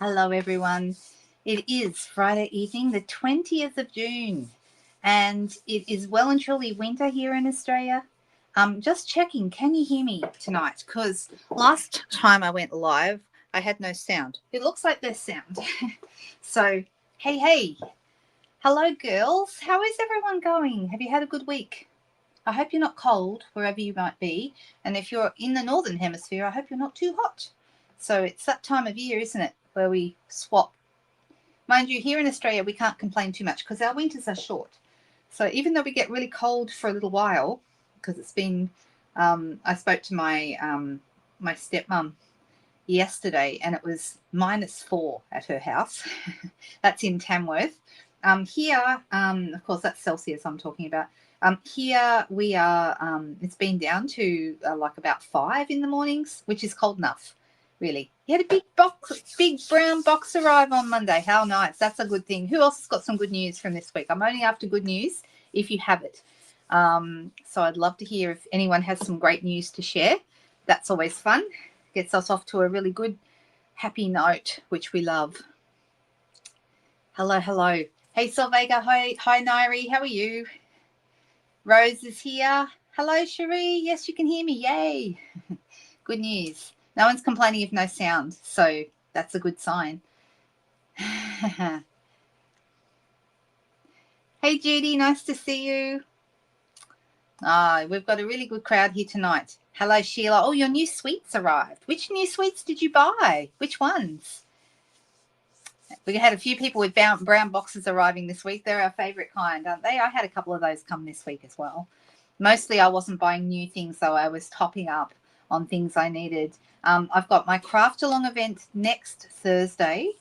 Hello, everyone. It is Friday evening, the 20th of June, and it is well and truly winter here in Australia. Just checking, can you hear me tonight? Because last time I went live, I had no sound. It looks like there's sound. So, hey. Hello, girls. How is everyone going? Have you had a good week? I hope you're not cold wherever you might be. And if you're in the Northern Hemisphere, I hope you're not too hot. So it's that time of year, isn't it, where we swap. Mind you, here in Australia, we can't complain too much because our winters are short. So even though we get really cold for a little while, because it's been, I spoke to my my stepmom yesterday, and it was -4 at her house. That's in Tamworth. Here, of course, that's Celsius I'm talking about. Here we are, it's been down to like about 5 in the mornings, which is cold enough, really. You had a big brown box arrive on Monday. How nice. That's a good thing. Who else has got some good news from this week? I'm only after good news if you have it. So I'd love to hear if anyone has some great news to share. That's always fun. Gets us off to a really good, happy note, which we love. Hello. Hey, Sylvega. Hi, Nairi. How are you? Rose is here. Hello, Cherie. Yes, you can hear me. Yay. Good news. No one's complaining of no sound, so that's a good sign. Hey, Judy. Nice to see you. We've got a really good crowd here tonight. Hello, Sheila. Oh, your new sweets arrived. Which new sweets did you buy? Which ones? We had a few people with brown boxes arriving this week. They're our favourite kind, aren't they? I had a couple of those come this week as well. Mostly I wasn't buying new things, though. I was topping up on things I needed. I've got my craft along event next Thursday.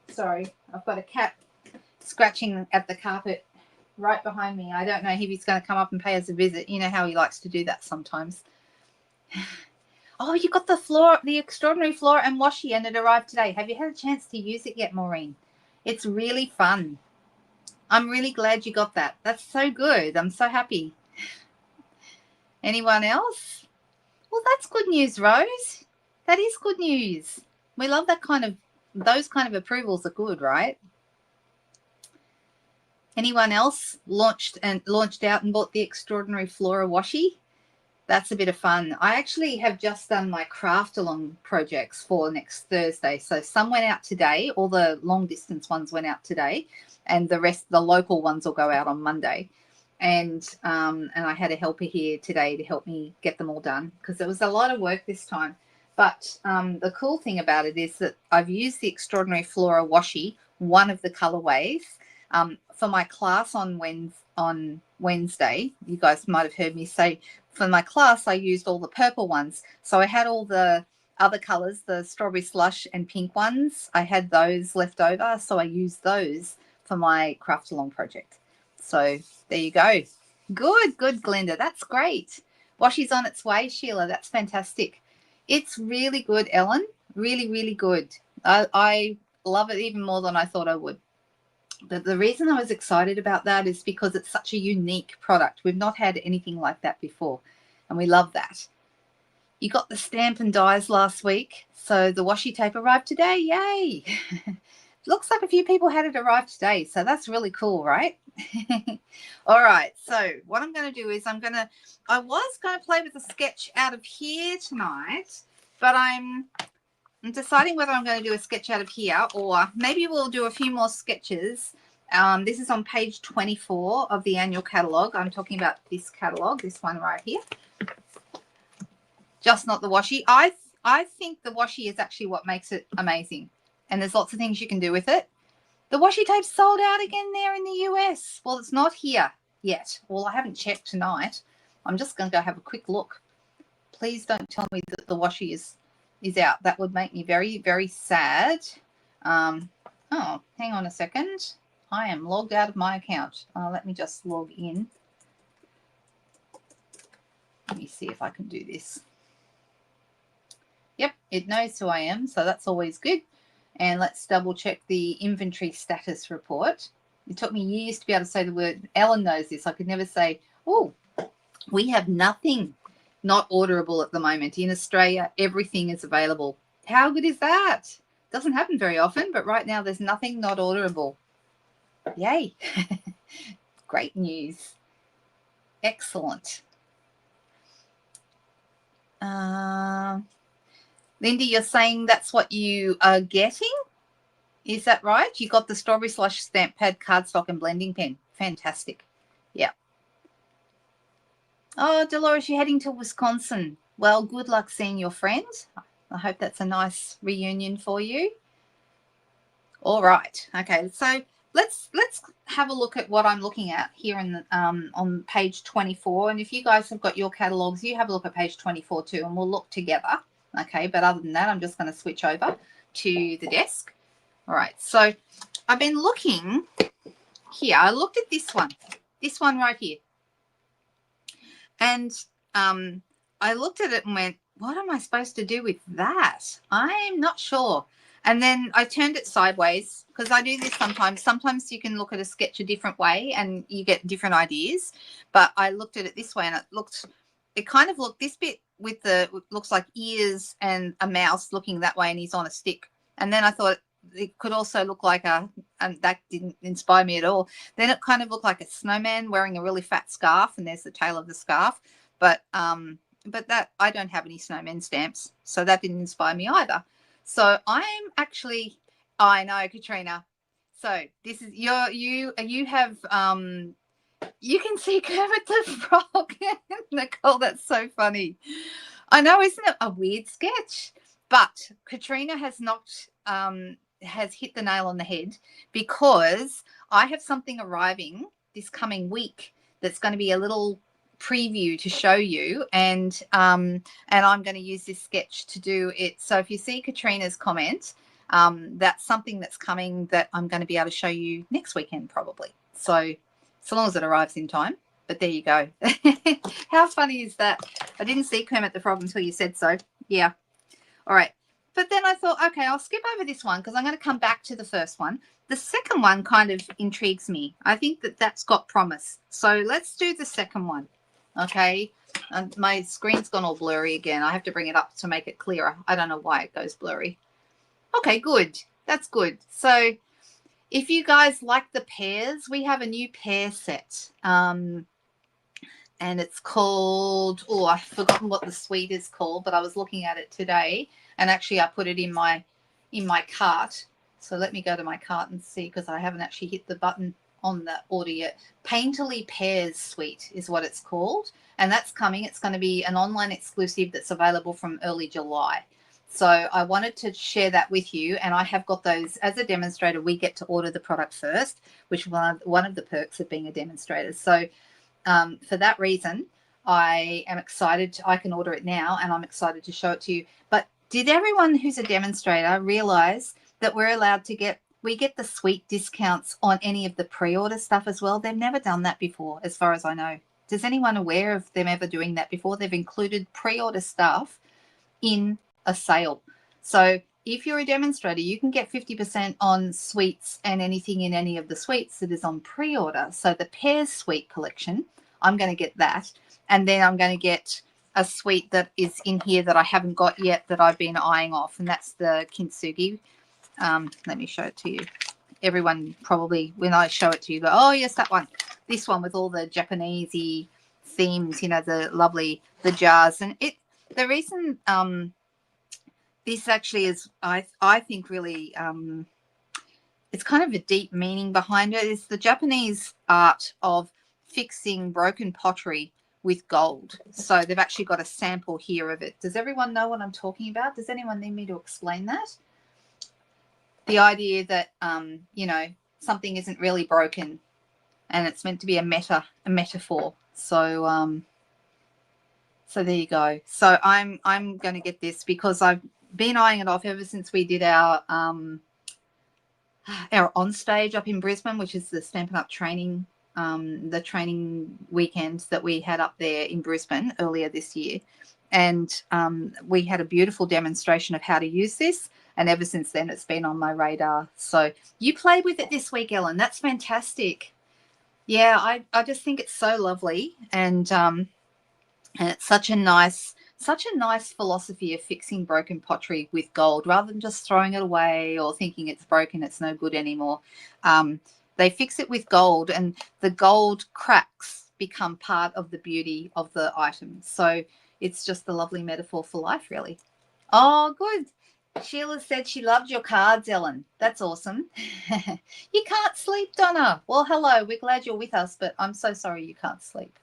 Sorry, I've got a cat scratching at the carpet right behind me. I don't know if he's going to come up and pay us a visit. You know how he likes to do that sometimes. Oh, you got the extraordinary floor and washi, and it arrived today. Have you had a chance to use it yet, Maureen? It's really fun. I'm really glad you got that. That's so good. I'm so happy. Anyone else? Well, that's good news, Rose. That is good news. We love those kind of approvals are good, right? Anyone else launched out and bought the extraordinary flora washi? That's a bit of fun. I actually have just done my craft along projects for next Thursday. So some went out today. All the long distance ones went out today, and the rest, the local ones, will go out on Monday. And I had a helper here today to help me get them all done because there was a lot of work this time. But the cool thing about it is that I've used the Extraordinary Flora washi, one of the colorways, for my class on Wednesday. You guys might have heard me say, for my class, I used all the purple ones. So I had all the other colors, the strawberry slush and pink ones. I had those left over, so I used those for my craft along project. So there you go. Good, Glenda. That's great. Washi's on its way, Sheila. That's fantastic. It's really good, Ellen. Really good. I love it even more than I thought I would. But the reason I was excited about that is because it's such a unique product. We've not had anything like that before, and we love that. You got the stamp and dies last week, so the washi tape arrived today. Yay! Looks like a few people had it arrive today, so that's really cool, right? All right, so what I'm going to do is I was going to play with a sketch out of here tonight, but I'm deciding whether I'm going to do a sketch out of here or maybe we'll do a few more sketches. This is on page 24 of the annual catalogue. I'm talking about this catalogue, this one right here. Just not the washi. I think the washi is actually what makes it amazing. And there's lots of things you can do with it. The washi tape's sold out again there in the US. Well, it's not here yet. Well, I haven't checked tonight. I'm just going to go have a quick look. Please don't tell me that the washi is out. That would make me very sad. Oh, hang on a second. I am logged out of my account. Let me just log in. Let me see if I can do this. Yep, it knows who I am, so that's always good. And let's double check the inventory status report. It took me years to be able to say the word. Ellen knows this. I could never say, oh, we have nothing not orderable at the moment. In Australia, everything is available. How good is that? Doesn't happen very often, but right now there's nothing not orderable. Yay. Great news. Excellent. Lindy, you're saying that's what you are getting? Is that right? You got the strawberry slush stamp pad, cardstock, and blending pen. Fantastic. Yeah. Oh, Dolores, you're heading to Wisconsin. Well, good luck seeing your friends. I hope that's a nice reunion for you. All right. Okay. So let's have a look at what I'm looking at here in the, on page 24. And if you guys have got your catalogs, you have a look at page 24 too, and we'll look together. Okay. But other than that, I'm just going to switch over to the desk. All right. So I've been looking here. I looked at this one right here. And I looked at it and went, what am I supposed to do with that? I'm not sure. And then I turned it sideways because I do this sometimes. Sometimes you can look at a sketch a different way and you get different ideas. But I looked at it this way and it kind of looked this bit with looks like ears and a mouse looking that way and he's on a stick. And then I thought it could also look like and that didn't inspire me at all. Then it kind of looked like a snowman wearing a really fat scarf and there's the tail of the scarf. But that I don't have any snowman stamps, so that didn't inspire me either. So I'm actually, I know, Katrina. So this is you have you can see Kermit the Frog. Nicole, that's so funny. I know, isn't it a weird sketch? But Katrina has hit the nail on the head because I have something arriving this coming week that's going to be a little preview to show you, and I'm going to use this sketch to do it. So if you see Katrina's comment, that's something that's coming that I'm going to be able to show you next weekend probably. So long as it arrives in time. But there you go. How funny is that? I didn't see Kermit the Frog until you said so. Yeah. All right. But then I thought, okay, I'll skip over this one because I'm going to come back to the first one. The second one kind of intrigues me. I think that's got promise. So let's do the second one. Okay. And my screen's gone all blurry again. I have to bring it up to make it clearer. I don't know why it goes blurry. Okay, good. That's good. So if you guys like the pairs, we have a new pair set. And it's called, oh, I've forgotten what the suite is called, but I was looking at it today. And actually I put it in my cart. So let me go to my cart and see because I haven't actually hit the button on the order yet. Painterly Pairs Suite is what it's called. And that's coming. It's going to be an online exclusive that's available from early July. So I wanted to share that with you. And I have got those as a demonstrator. We get to order the product first, which is one of the perks of being a demonstrator. So for that reason, I am excited. I can order it now and I'm excited to show it to you. But did everyone who's a demonstrator realize that we get the suite discounts on any of the pre-order stuff as well? They've never done that before, as far as I know. Is anyone aware of them ever doing that before? They've included pre-order stuff in a sale. So if you're a demonstrator, you can get 50% on suites and anything in any of the suites that is on pre-order. So the Pairs Suite collection, I'm going to get that. And then I'm going to get a suite that is in here that I haven't got yet that I've been eyeing off, and that's the Kintsugi. Let me show it to you. Everyone probably, when I show it to you, go, oh, yes, that one. This one with all the Japanese-y themes, the jars. And the reason this actually is, I think really, it's kind of a deep meaning behind it, is the Japanese art of fixing broken pottery with gold. So they've actually got a sample here of it. Does everyone know what I'm talking about? Does anyone need me to explain that? The idea that, something isn't really broken and it's meant to be a metaphor. So, so there you go. So I'm going to get this because I've been eyeing it off ever since we did our on stage up in Brisbane, which is the Stampin' Up training, the training weekend that we had up there in Brisbane earlier this year. And we had a beautiful demonstration of how to use this. And ever since then, it's been on my radar. So you played with it this week, Ellen. That's fantastic. Yeah, I just think it's so lovely. And it's such a nice such a nice philosophy of fixing broken pottery with gold rather than just throwing it away or thinking it's broken, it's no good anymore. They fix it with gold, and the gold cracks become part of the beauty of the item. So it's just a lovely metaphor for life, really. Oh, good. Sheila said she loved your cards, Ellen. That's awesome. You can't sleep, Donna. Well, hello. We're glad you're with us, but I'm so sorry you can't sleep.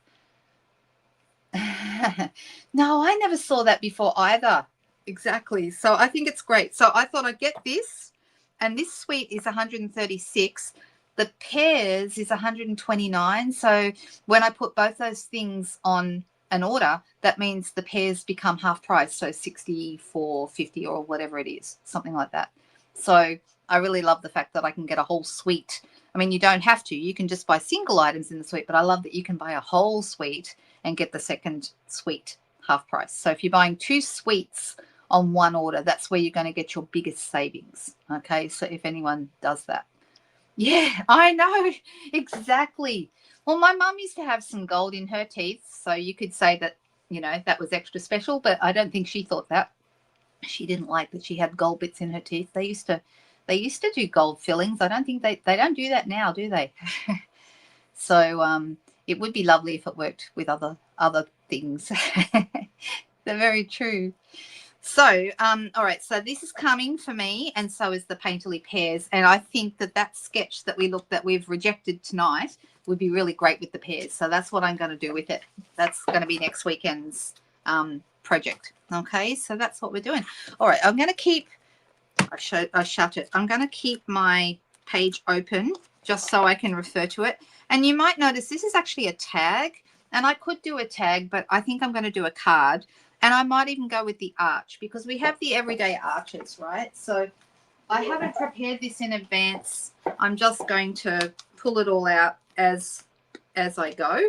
No, I never saw that before either. Exactly. So I think it's great. So I thought I'd get this, and this suite is 136. The pairs is 129. So when I put both those things on an order, that means the pairs become half price. So 64.50 or whatever it is, something like that. So I really love the fact that I can get a whole suite. I mean, you don't have to. You can just buy single items in the suite, but I love that you can buy a whole suite and get the second suite half price. So if you're buying 2 suites on one order, that's where you're going to get your biggest savings. Okay, so if anyone does that. Yeah, I know, exactly. Well, my mum used to have some gold in her teeth, so you could say that, you know, that was extra special, but I don't think she thought that. She didn't like that she had gold bits in her teeth. They used to do gold fillings. I don't think they don't do that now, do they? So it would be lovely if it worked with other things. They're very true. So, all right, so this is coming for me, and so is the Painterly Pears. And I think that sketch that we've rejected tonight would be really great with the pears. So that's what I'm going to do with it. That's going to be next weekend's project. Okay, so that's what we're doing. All right, I'm going to keep, I shut it. I'm going to keep my page open just so I can refer to it. And you might notice this is actually a tag, and I could do a tag, but I think I'm going to do a card. And I might even go with the arch because we have the everyday arches, right? So I haven't prepared this in advance. I'm just going to pull it all out as I go.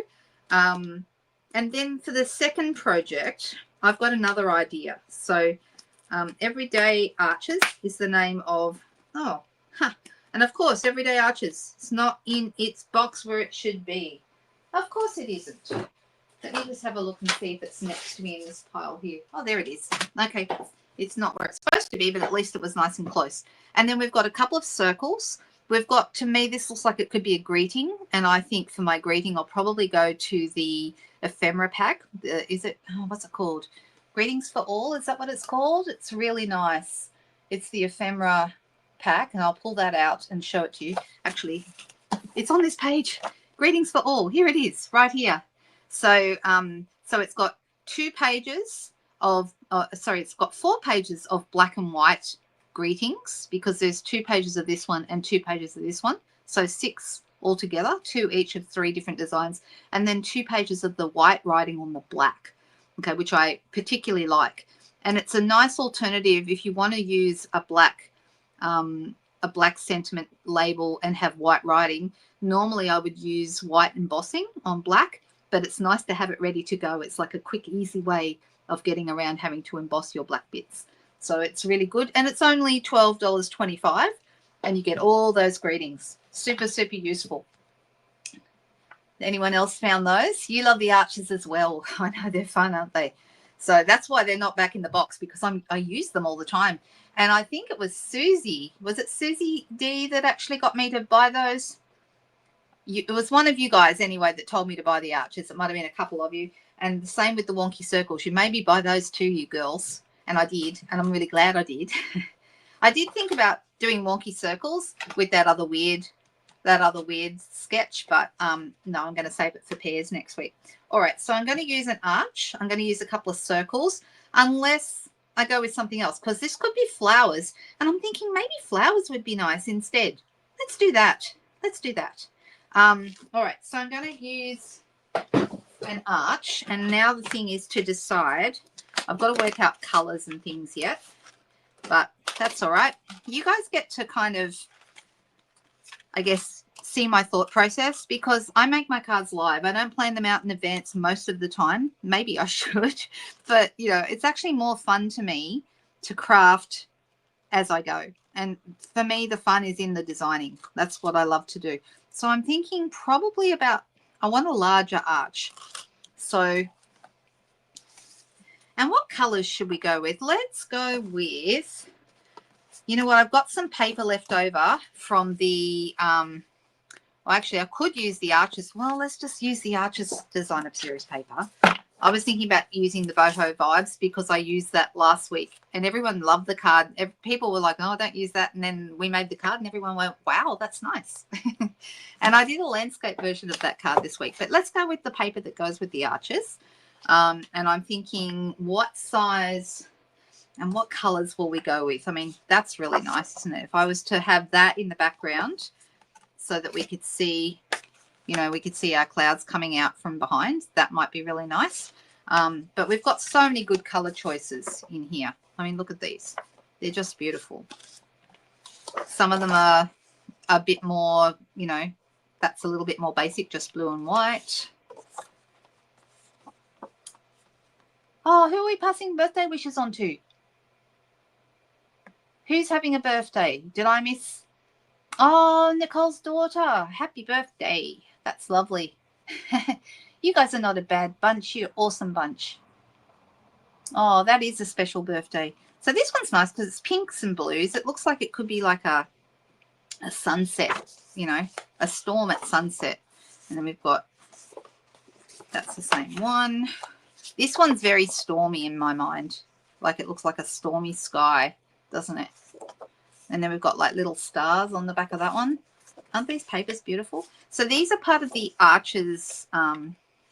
And then for the second project, I've got another idea. So everyday arches is the name of, and of course, everyday arches. It's not in its box where it should be. Of course it isn't. Let me just have a look and see if it's next to me in this pile here. Oh, there it is. Okay, it's not where it's supposed to be, but at least it was nice and close. And then we've got a couple of circles. We've got, to me, this looks like it could be a greeting. And I think for my greeting, I'll probably go to the ephemera pack. Is it, what's it called? Greetings for All, is that what it's called? It's really nice. It's the ephemera pack, and I'll pull that out and show it to you. Actually, it's on this page. Greetings for All. Here it is, right here. So so it's got 2 pages of, it's got 4 pages of black and white greetings because there's 2 pages of this one and 2 pages of this one. So 6 altogether, 2 each of 3 different designs. And then 2 pages of the white writing on the black, okay, which I particularly like. And it's a nice alternative if you want to use a black sentiment label and have white writing. Normally I would use white embossing on black, but it's nice to have it ready to go. It's like a quick, easy way of getting around having to emboss your black bits. So it's really good. And it's only $12.25, and you get all those greetings. Super, super useful. Anyone else found those? You love the arches as well. I know they're fun, aren't they? So that's why they're not back in the box, because I use them all the time. And I think it was Susie. Was it Susie D that actually got me to buy those? It was one of you guys anyway that told me to buy the arches. It might have been a couple of you. And the same with the wonky circles. You made me buy those too, you girls. And I did. And I'm really glad I did. I did think about doing wonky circles with that other weird sketch. But no, I'm going to save it for pairs next week. All right. So I'm going to use an arch. I'm going to use a couple of circles. Unless I go with something else. Because this could be flowers. And I'm thinking maybe flowers would be nice instead. Let's do that. Let's do that. All right, so I'm going to use an arch, and now the thing is to decide. I've got to work out colors and things yet, but that's all right. You guys get to kind of, I guess, see my thought process, because I make my cards live. I don't plan them out in advance most of the time. Maybe I should, but you know, it's actually more fun to me to craft as I go. And for me, the fun is in the designing. That's what I love to do. So I'm thinking probably about, I want a larger arch. So, And what colors should we go with? Let's go with, you know what, I've got some paper left over from the, well, actually, I could use the Arches. Well, let's just use the Arches Designer Series paper. I was thinking about using the Boho Vibes because I used that last week and everyone loved the card. People were like, oh, don't use that. And then we made the card and everyone went, wow, that's nice. And I did a landscape version of that card this week. But let's go with the paper that goes with the Arches. And I'm thinking what size and what colors will we go with? I mean, that's really nice, isn't it? If I was to have that in the background so that we could see, you know, we could see our clouds coming out from behind. That might be really nice. But we've got so many good color choices in here. I mean, look at these. They're just beautiful. Some of them are a bit more, you know, that's a little bit more basic, just blue and white. Oh, who are we passing birthday wishes on to? Who's having a birthday? Did I miss? Oh, Nicole's daughter. Happy birthday. That's lovely. You guys are not a bad bunch. You're an awesome bunch. Oh, that is a special birthday. So this one's nice because it's pinks and blues. It looks like it could be like a sunset, you know, a storm at sunset. And then we've got, that's the same one. This one's very stormy in my mind. Like it looks like a stormy sky, doesn't it? And then we've got like little stars on the back of that one. Aren't these papers beautiful? So these are part of the Arches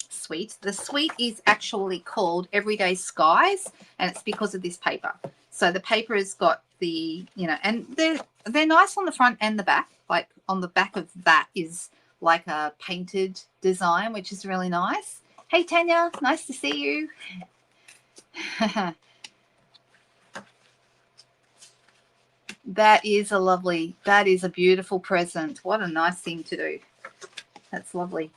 suite. The suite is actually called Everyday Skies, and it's because of this paper. So the paper has got the, you know, and they're nice on the front and the back. Like on the back of that is like a painted design, which is really nice. Hey, Tanya, nice to see you. That is a beautiful present. What a nice thing to do. That's lovely.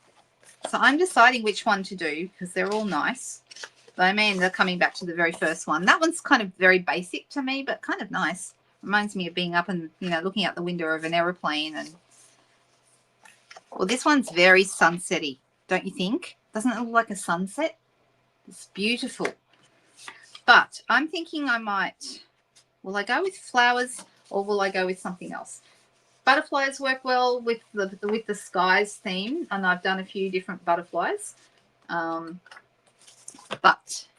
So I'm deciding which one to do because they're all nice. But I mean, they're coming back to the very first one. That one's kind of very basic to me, but kind of nice. Reminds me of being up and, you know, looking out the window of an aeroplane. And well, this one's very sunsetty, don't you think? Doesn't it look like a sunset? It's beautiful. But I'm thinking I might, will I go with flowers or will I go with something else? Butterflies work well with the skies theme, and I've done a few different butterflies. But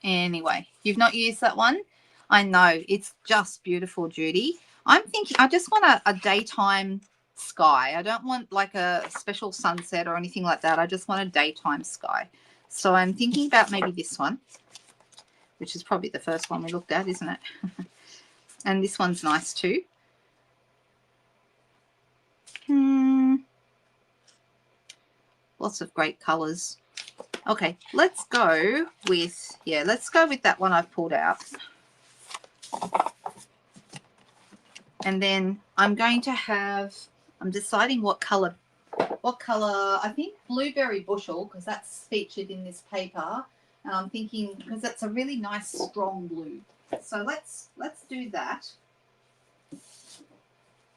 anyway, you've not used that one? I know, it's just beautiful, Judy. I'm thinking I just want a daytime sky. I don't want like a special sunset or anything like that. I just want a daytime sky. So I'm thinking about maybe this one, which is probably the first one we looked at, isn't it? And this one's nice too. Lots of great colors. Okay, let's go with, yeah, let's go with that one I've pulled out. And then I'm going to have, I'm deciding what color, I think blueberry bushel, because that's featured in this paper. And I'm thinking, because that's a really nice strong blue. So let's do that.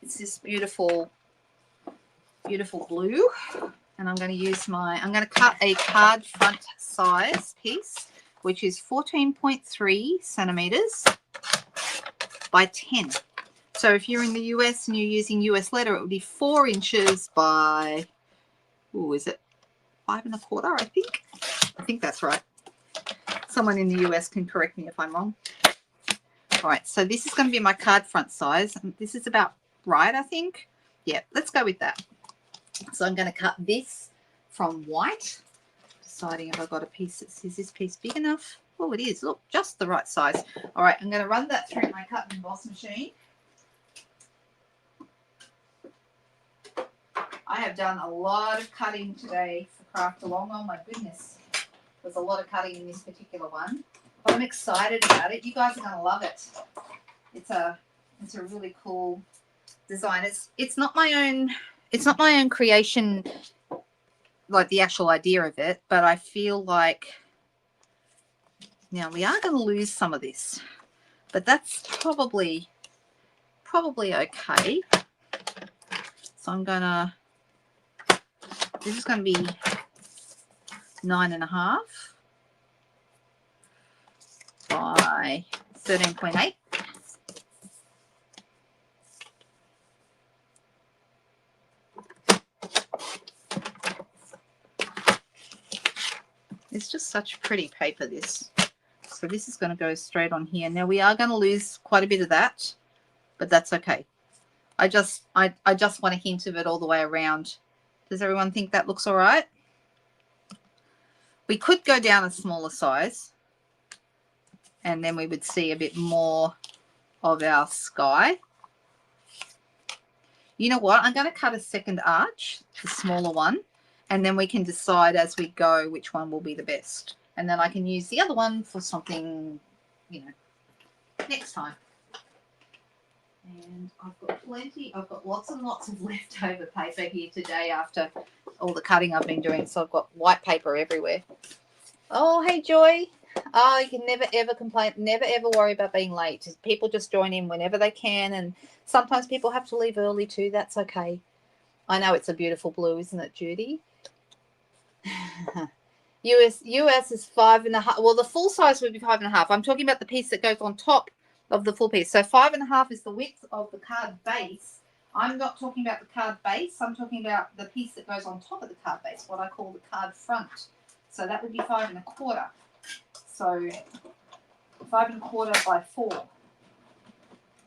It's this beautiful blue. And I'm going to use I'm going to cut a card front size piece, which is 14.3 centimeters by 10. So if you're in the US and you're using US letter, it would be 4 inches by, is it 5 1/4, I think? I think that's right. Someone in the US can correct me if I'm wrong. All right, so this is going to be my card front size. This is about right, I think. Yeah, let's go with that. So I'm going to cut this from white, deciding if I've got a piece is this piece big enough? Oh, it is. Look, just the right size. All right, I'm going to run that through my cut and emboss machine. I have done a lot of cutting today for Craft Along. Oh my goodness, there's a lot of cutting in this particular one. But I'm excited about it. You guys are going to love it. It's a really cool design. It's not my own. It's not my own creation, like the actual idea of it, but I feel like now we are going to lose some of this, but that's probably okay. So I'm gonna, this is going to be 9.5. by 13.8. It's just such pretty paper, this. So this is going to go straight on here. Now we are going to lose quite a bit of that, but that's okay. I just want a hint of it all the way around. Does everyone think that looks all right? We could go down a smaller size, and then we would see a bit more of our sky. You know what? I'm going to cut a second arch, the smaller one, and then we can decide as we go which one will be the best. And then I can use the other one for something, you know, next time. And I've got lots and lots of leftover paper here today after all the cutting I've been doing. So I've got white paper everywhere. Oh, hey, Joy. Oh, you can never, ever complain. Never, ever worry about being late. People just join in whenever they can. And sometimes people have to leave early too. That's okay. I know it's a beautiful blue, isn't it, Judy? US is 5.5. Well, the full size would be 5.5. I'm talking about the piece that goes on top of the full piece. So 5.5 is the width of the card base. I'm not talking about the card base. I'm talking about the piece that goes on top of the card base, what I call the card front. So that would be 5.25. So 5.25 by 4.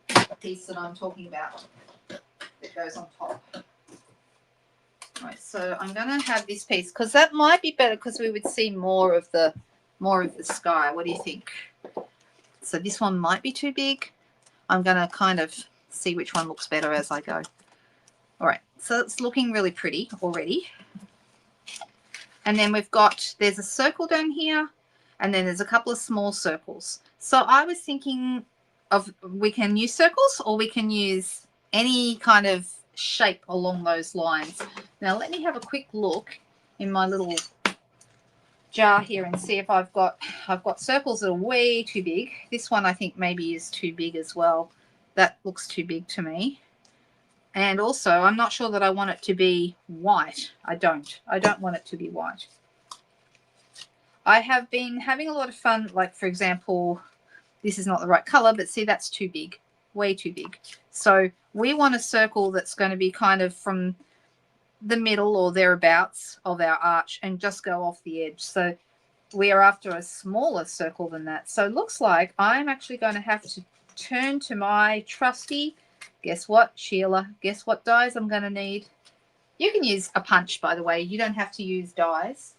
The piece that I'm talking about that goes on top. Right, so I'm going to have this piece because that might be better because we would see more of the sky. What do you think? So this one might be too big. I'm going to kind of see which one looks better as I go. All right, so it's looking really pretty already. And then there's a circle down here, and then there's a couple of small circles. So I was thinking we can use circles or we can use any kind of shape along those lines. Now let me have a quick look in my little jar here and see if I've got circles that are way too big. This one I think maybe is too big as well. That looks too big to me. And also I'm not sure that I want it to be white. I don't want it to be white. I have been having a lot of fun, like for example, this is not the right color, but see, that's too big, way too big. So we want a circle that's going to be kind of from the middle or thereabouts of our arch and just go off the edge. So we are after a smaller circle than that. So it looks like I'm actually going to have to turn to my trusty, guess what, Sheila, guess what dies I'm going to need? You can use a punch, by the way. You don't have to use dies.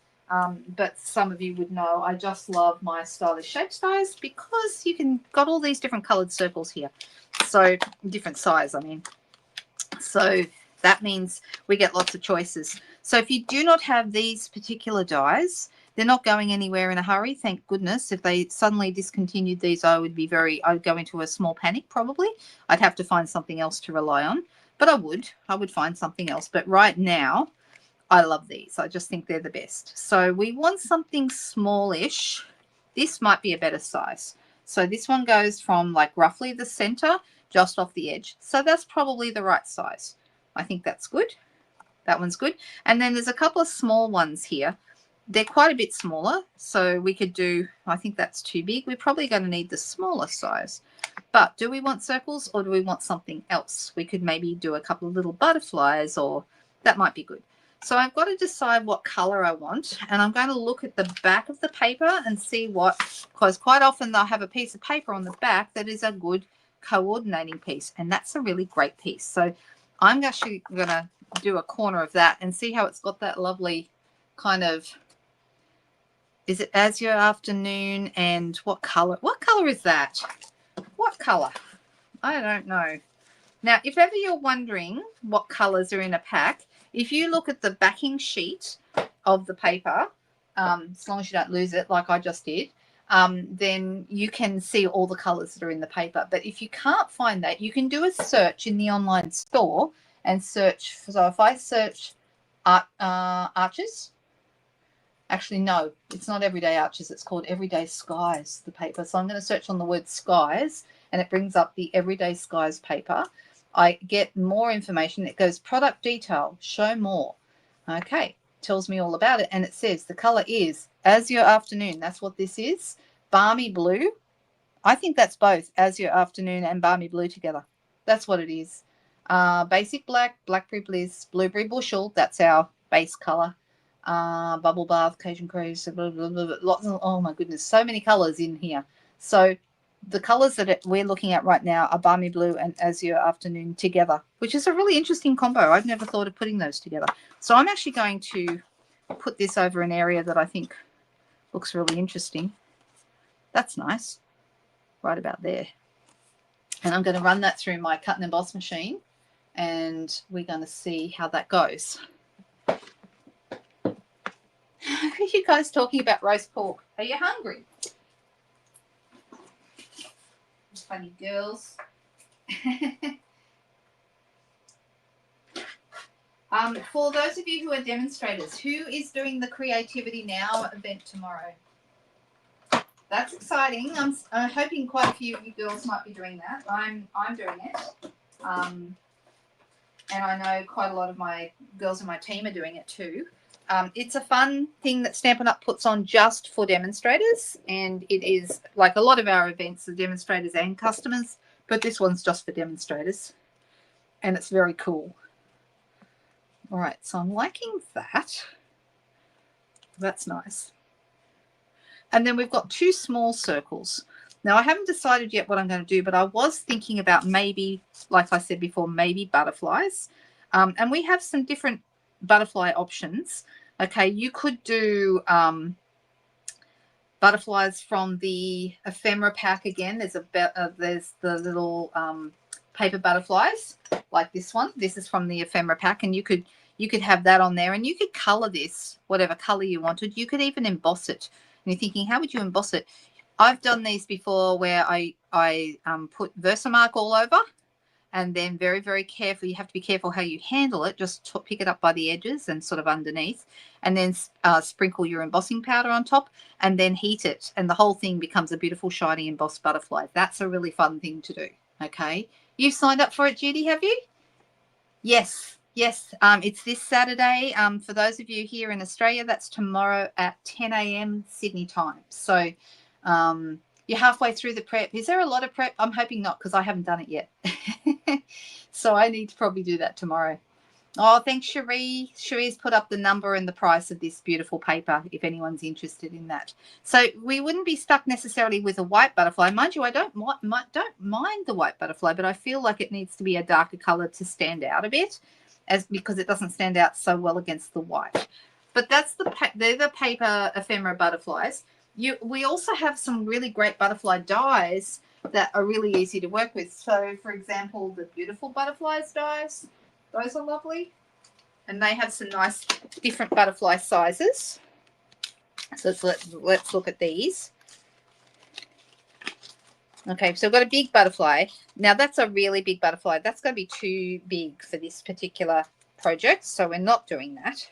But some of you would know I just love my stylish shapes dies because you can got all these different colored circles here. So different size, I mean. So that means we get lots of choices. So if you do not have these particular dies, they're not going anywhere in a hurry, thank goodness. If they suddenly discontinued these, I'd go into a small panic probably. I'd have to find something else to rely on, but I would find something else. But right now, I love these. I just think they're the best. So we want something smallish. This might be a better size. So this one goes from like roughly the center, just off the edge. So that's probably the right size. I think that's good. That one's good. And then there's a couple of small ones here. They're quite a bit smaller. So we could do, I think that's too big. We're probably going to need the smaller size. But do we want circles or do we want something else? We could maybe do a couple of little butterflies, or that might be good. So I've got to decide what color I want, and I'm going to look at the back of the paper and see because quite often they'll have a piece of paper on the back that is a good coordinating piece, and that's a really great piece. So I'm actually going to do a corner of that and see how it's got that lovely kind of, is it azure afternoon, and what color is that? What color? I don't know. Now, if ever you're wondering what colors are in a pack, if you look at the backing sheet of the paper, as long as you don't lose it like I just did, then you can see all the colors that are in the paper. But if you can't find that, you can do a search in the online store and search. So if I search arches, actually, no, it's not Everyday Arches. It's called Everyday Skies, the paper. So I'm going to search on the word skies, and it brings up the Everyday Skies paper. I get more information. It goes product detail, show more. Okay, tells me all about it. And it says the color is azure afternoon. That's what this is. Balmy blue. I think that's both Azure Afternoon and Balmy Blue together. That's what it is. Basic Black, Blackberry Bliss, Blueberry Bushel. That's our base color. Bubble Bath, Cajun Cruise, blah, blah, blah, blah, lots of, oh my goodness, so many colors in here. So the colors that we're looking at right now are Balmy Blue and Azure Afternoon together, which is a really interesting combo. I've never thought of putting those together. So I'm actually going to put this over an area that I think looks really interesting. That's nice. Right about there. And I'm going to run that through my cut and emboss machine, and we're going to see how that goes. Are you guys talking about roast pork? Are you hungry? Funny girls. For those of you who are demonstrators, who is doing the Creativity Now event tomorrow? That's exciting. I'm hoping quite a few of you girls might be doing that. I'm doing it. And I know quite a lot of my girls in my team are doing it too. It's a fun thing that Stampin' Up! Puts on just for demonstrators, and it is like a lot of our events are demonstrators and customers, but this one's just for demonstrators, and it's very cool. All right, so I'm liking that. That's nice. And then we've got 2 small circles. Now, I haven't decided yet what I'm going to do, but I was thinking about maybe, like I said before, maybe butterflies. And we have some different butterfly options. Okay, you could do butterflies from the ephemera pack again. There's the little paper butterflies like this one. This is from the ephemera pack, and you could have that on there, and you could color this whatever color you wanted. You could even emboss it. And you're thinking, how would you emboss it? I've done these before where I put Versamark all over, and then very, very carefully, you have to be careful how you handle it. Just pick it up by the edges and sort of underneath, and then sprinkle your embossing powder on top, and then heat it, and the whole thing becomes a beautiful, shiny, embossed butterfly. That's a really fun thing to do. Okay, you've signed up for it, Judy, have you? Yes. Yes, it's this Saturday. For those of you here in Australia, that's tomorrow at 10 a.m. Sydney time. So you're halfway through the prep. Is there a lot of prep? I'm hoping not, because I haven't done it yet. So I need to probably do that tomorrow. Oh, thanks, Cherie. Cherie's put up the number and the price of this beautiful paper if anyone's interested in that. So we wouldn't be stuck necessarily with a white butterfly. Mind you, I don't mind the white butterfly, but I feel like it needs to be a darker color to stand out a bit, because it doesn't stand out so well against the white. But they're the paper ephemera butterflies. We also have some really great butterfly dies that are really easy to work with. So, for example, the Beautiful Butterflies dies. Those are lovely. And they have some nice different butterfly sizes. So let's look at these. Okay, so I've got a big butterfly. Now, that's a really big butterfly. That's going to be too big for this particular project, so we're not doing that.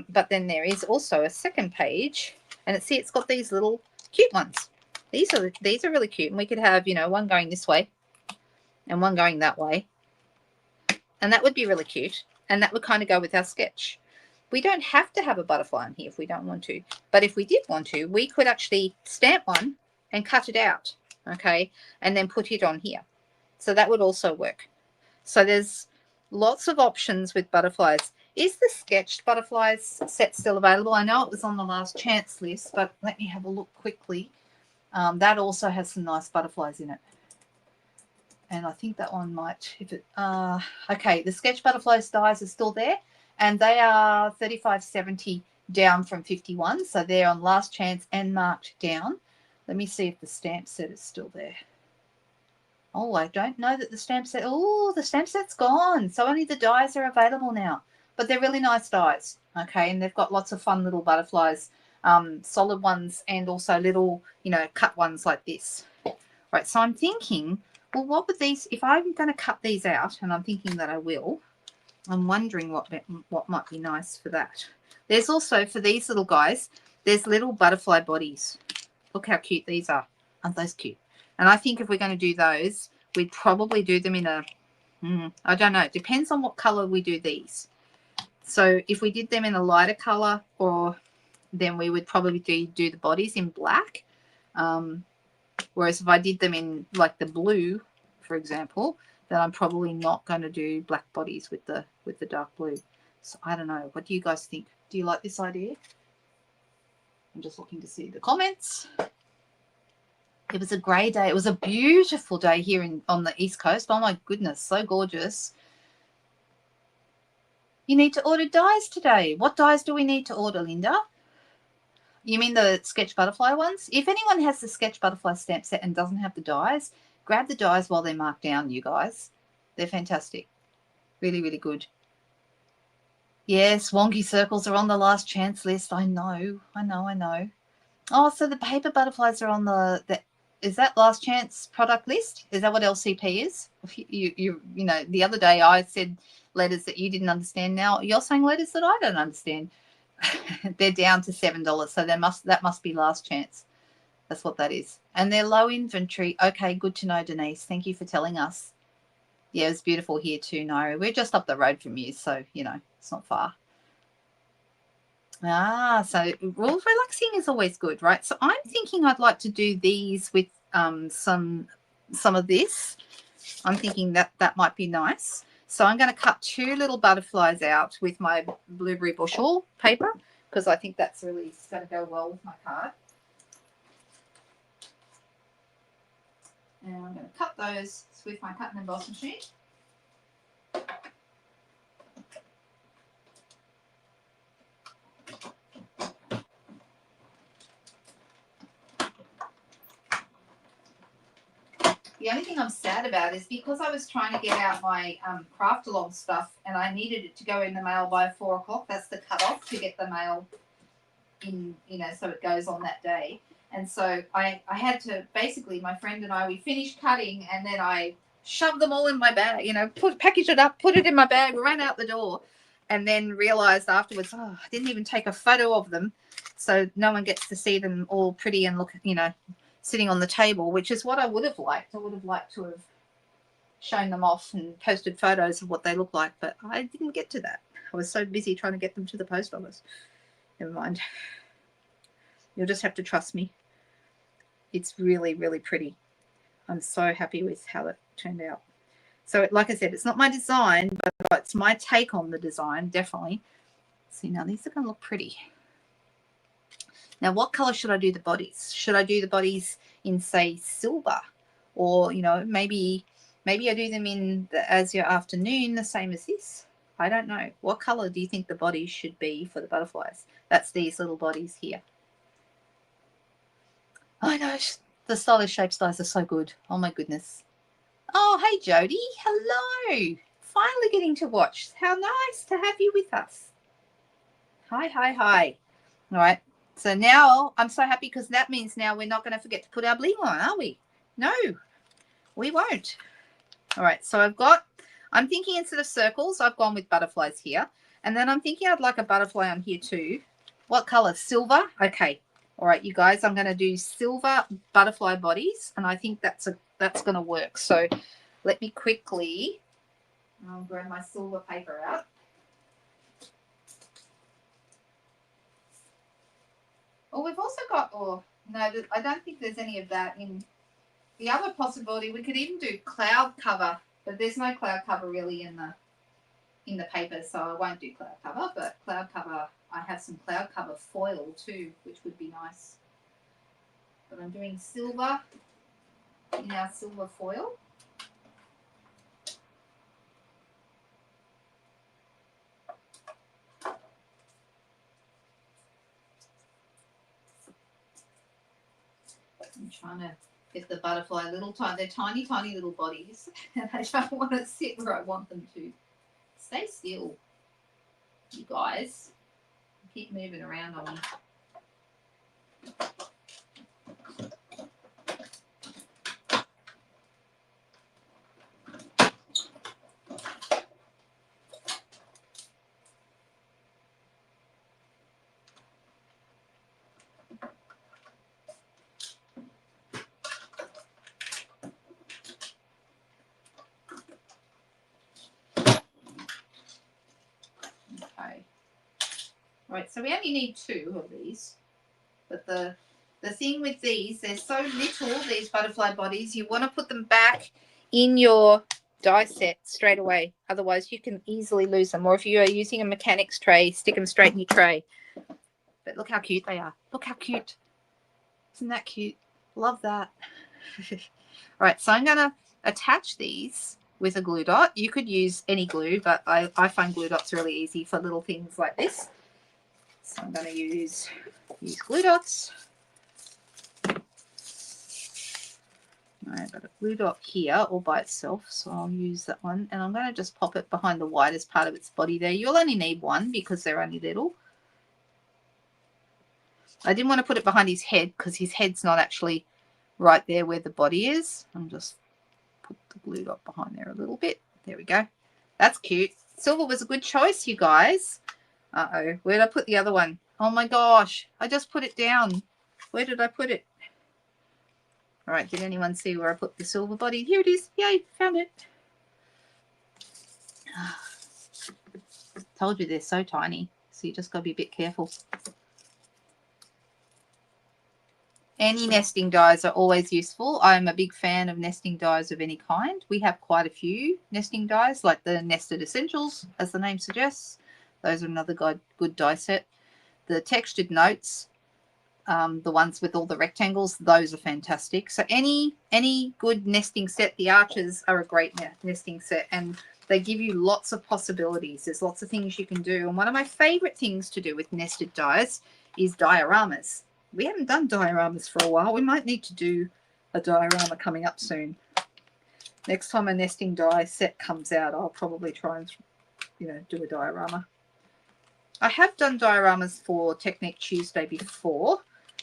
But then there is also a second page, and it's got these little cute ones. These are really cute, and we could have, one going this way and one going that way. And that would be really cute, and that would kind of go with our sketch. We don't have to have a butterfly on here if we don't want to, but if we did want to, we could actually stamp one and cut it out, okay, and then put it on here. So that would also work. So there's lots of options with butterflies. Is the sketched butterflies set still available? I know it was on the last chance list, but let me have a look quickly. That also has some nice butterflies in it. And I think that one might, okay, the sketch butterflies dies are still there, and they are $35.70 down from $51. So they're on last chance and marked down. Let me see if the stamp set is still there. Oh, I don't know that the stamp set, the stamp set's gone. So only the dies are available now, but they're really nice dies. Okay, and they've got lots of fun little butterflies, solid ones, and also little, cut ones like this. Right, so I'm thinking, well, what would these, if I'm going to cut these out, and I'm thinking that I will, I'm wondering what might be nice for that. There's also, for these little guys, there's little butterfly bodies. Look how cute these are. Aren't those cute? And I think if we're going to do those, we'd probably do them in a, I don't know. It depends on what color we do these. So if we did them in a lighter color, or then we would probably do the bodies in black. Whereas if I did them in like the blue, for example, then I'm probably not going to do black bodies with the dark blue. So I don't know. What do you guys think? Do you like this idea? I'm just looking to see the comments. It was a grey day. It was a beautiful day here on the East Coast. Oh my goodness, so gorgeous. You need to order dies today. What dies do we need to order, Linda? You mean the Sketch Butterfly ones? If anyone has the Sketch Butterfly stamp set and doesn't have the dies, grab the dies while they're marked down, you guys. They're fantastic. Really, really good. Yes, wonky circles are on the last chance list. I know. Oh, so the paper butterflies are on the is that last chance product list? Is that what LCP is? You know, the other day I said letters that you didn't understand. Now you're saying letters that I don't understand. They're down to $7, so that must be last chance. That's what that is. And they're low inventory. Okay, good to know, Denise. Thank you for telling us. Yeah, it's beautiful here too, No, we're just up the road from you, so you know, it's not far. So rule relaxing is always good, right? So I'm thinking I'd like to do these with some of this. I'm thinking that might be nice. So I'm going to cut 2 little butterflies out with my blueberry bushel paper because I think that's really going to go well with my card. And I'm going to cut those with my cut and emboss machine. The only thing I'm sad about is because I was trying to get out my craft along stuff and I needed it to go in the mail by 4 o'clock. That's the cutoff to get the mail in, you know, so it goes on that day. And so I had to, basically, my friend and I, we finished cutting and then I shoved them all in my bag, you know, packaged it up, put it in my bag, ran out the door, and then realized afterwards, I didn't even take a photo of them. So no one gets to see them all pretty and look, you know, sitting on the table, which is what I would have liked. I would have liked to have shown them off and posted photos of what they look like, but I didn't get to that. I was so busy trying to get them to the post office. Never mind. You'll just have to trust me. It's really, really pretty. I'm so happy with how it turned out. So, like I said, it's not my design, but it's my take on the design, definitely. See, now these are going to look pretty. Now, what color should I do the bodies? Should I do the bodies in, say, silver? Or, you know, maybe I do them in the azure afternoon, the same as this. I don't know. What color do you think the bodies should be for the butterflies? That's these little bodies here. Oh, my gosh. The stylish shape styles are so good. Oh, my goodness. Oh, hey, Jody. Hello. Finally getting to watch. How nice to have you with us. Hi. All right. So now I'm so happy because that means now we're not going to forget to put our bling on, are we? No, we won't. All right. So I'm thinking instead of circles, I've gone with butterflies here. And then I'm thinking I'd like a butterfly on here too. What color? Silver? Okay. All right, you guys, I'm going to do silver butterfly bodies. And I think that's going to work. So let me quickly, I'll grab my silver paper out. Oh, we've also got, no, I don't think there's any of that in the other possibility. We could even do cloud cover, but there's no cloud cover really in the paper, so I won't do cloud cover, but cloud cover, I have some cloud cover foil too, which would be nice. But I'm doing silver in our silver foil. I'm trying to get the butterfly they're tiny little bodies and I don't want to sit where I want them to. Stay still, you guys. Keep moving around on me. Okay. Right, so we only need 2 of these, but the The thing with these, they're so little, these butterfly bodies, you want to put them back in your die set straight away. Otherwise, you can easily lose them. Or if you are using a mechanics tray, stick them straight in your tray. But look how cute they are. Look how cute. Isn't that cute? Love that. All right, so I'm going to attach these with a glue dot. You could use any glue, but I find glue dots really easy for little things like this. So I'm going to use glue dots. I've got a glue dot here all by itself, so I'll use that one. And I'm going to just pop it behind the widest part of its body there. You'll only need one because they're only little. I didn't want to put it behind his head because his head's not actually right there where the body is. I'm just put the glue dot behind there a little bit. There we go. That's cute. Silver was a good choice, you guys. Uh-oh. Where did I put the other one? Oh my gosh. I just put it down. Where did I put it? All right. Did anyone see where I put the silver body? Here it is. Yay. Found it. Told you they're so tiny. So you just got to be a bit careful. Any nesting dies are always useful. I'm a big fan of nesting dies of any kind. We have quite a few nesting dies, like the Nested Essentials, as the name suggests. Those are another good die set. The textured notes, the ones with all the rectangles, those are fantastic. So any good nesting set, the Arches are a great nesting set, and they give you lots of possibilities. There's lots of things you can do. And one of my favorite things to do with nested dies is dioramas. We haven't done dioramas for a while. We might need to do a diorama coming up soon. Next time a nesting die set comes out, I'll probably try and, do a diorama. I have done dioramas for Technique Tuesday before,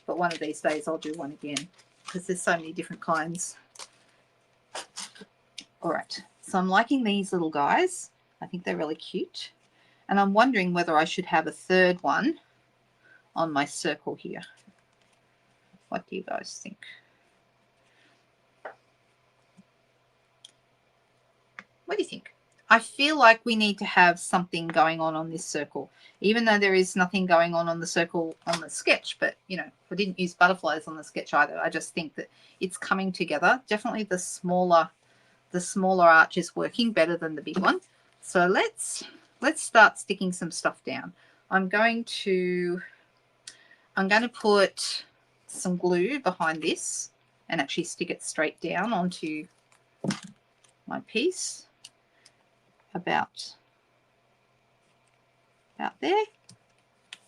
but one of these days I'll do one again because there's so many different kinds. All right, so I'm liking these little guys. I think they're really cute. And I'm wondering whether I should have a third one on my circle here. What do you guys think? What do you think? I feel like we need to have something going on this circle, even though there is nothing going on the circle on the sketch. But, I didn't use butterflies on the sketch either. I just think that it's coming together. Definitely the smaller arch is working better than the big one. So let's start sticking some stuff down. I'm going to put some glue behind this and actually stick it straight down onto my piece about there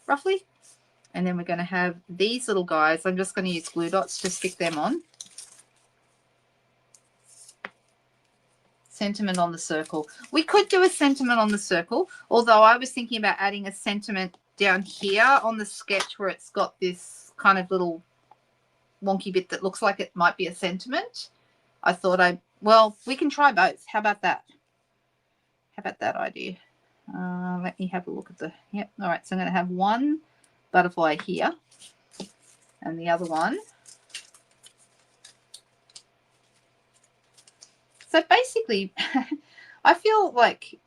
roughly. And then we're going to have these little guys. I'm just going to use glue dots to stick them on. Sentiment on the circle. We could do a sentiment on the circle, although I was thinking about adding a sentiment down here on the sketch where it's got this kind of little wonky bit that looks like it might be a sentiment. I thought we can try both. How about that? How about that idea? Let me have a look at yep. All right, so I'm going to have one butterfly here and the other one. So basically, I feel like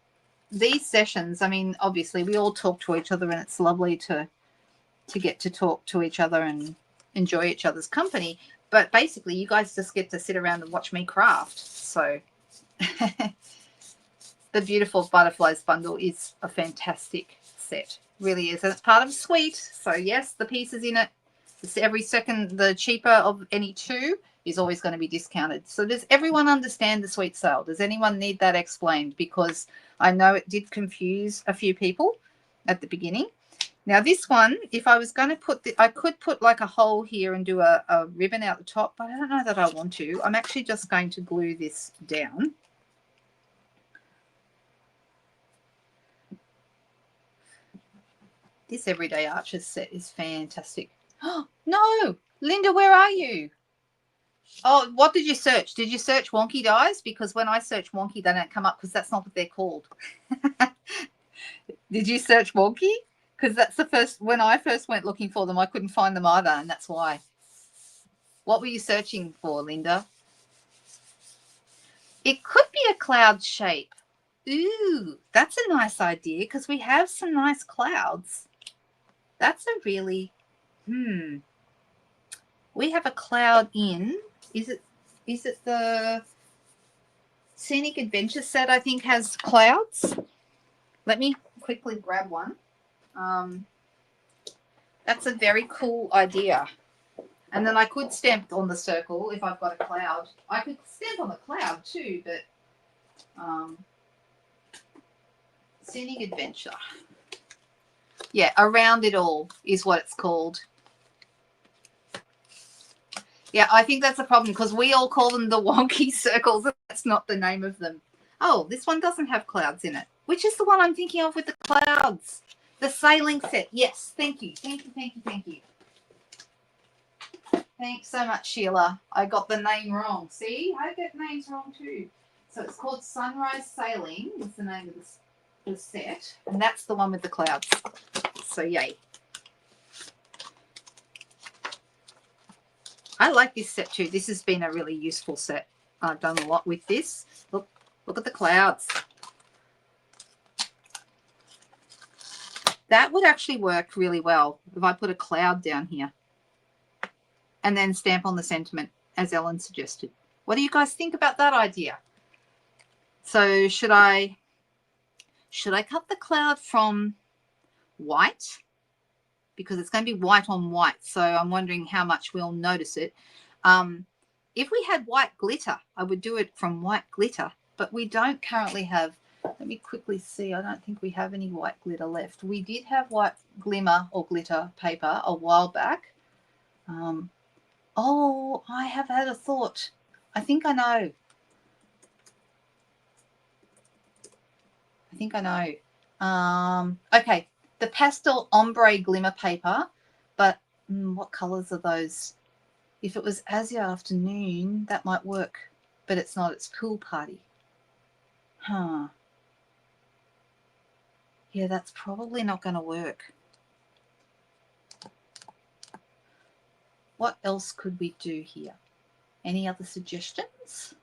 these sessions, I mean, obviously we all talk to each other and it's lovely to get to talk to each other and enjoy each other's company. But basically, you guys just get to sit around and watch me craft. So the Beautiful Butterflies bundle is a fantastic set. Really is. And it's part of a suite. So yes, the pieces in it, every second, the cheaper of any two is always going to be discounted. So does everyone understand the suite sale? Does anyone need that explained? Because I know it did confuse a few people at the beginning. Now this one, if I was going to put I could put like a hole here and do a ribbon out the top, but I don't know that I want to. I'm actually just going to glue this down. This Everyday Arches set is fantastic. Oh, no, Linda, where are you? Oh, what did you search? Did you search wonky dies? Because when I search wonky, they don't come up because that's not what they're called. Did you search wonky? Because that's when I first went looking for them, I couldn't find them either, and that's why. What were you searching for, Linda? It could be a cloud shape. Ooh, that's a nice idea because we have some nice clouds. That's a really, We have a cloud in. Is it the Scenic Adventure set, I think, has clouds? Let me quickly grab one. That's a very cool idea. And then I could stamp on the circle if I've got a cloud. I could stamp on the cloud too, but Scenic Adventure. Yeah, Around It All is what it's called. Yeah, I think that's a problem because we all call them the wonky circles. And that's not the name of them. Oh, this one doesn't have clouds in it. Which is the one I'm thinking of with the clouds? The sailing set. Yes, thank you. Thank you, thank you, thank you. Thanks so much, Sheila. I got the name wrong. See, I get names wrong too. So it's called Sunrise Sailing. Is the name of the set. And that's the one with the clouds. So yay. I like this set too. This has been a really useful set. I've done a lot with this. Look at the clouds. That would actually work really well if I put a cloud down here and then stamp on the sentiment as Ellen suggested. What do you guys think about that idea? So should I cut the cloud from white? Because it's going to be white on white. So I'm wondering how much we'll notice it. If we had white glitter, I would do it from white glitter, but we don't currently have. Let me quickly see. I don't think we have any white glitter left. We did have white glimmer or glitter paper a while back. Oh, I have had a thought. I think I know. Okay, the pastel ombre glimmer paper, but what colors are those? If it was Azure Afternoon, that might work, but it's not. It's Pool Party. Huh. Yeah, that's probably not going to work. What else could we do here? Any other suggestions?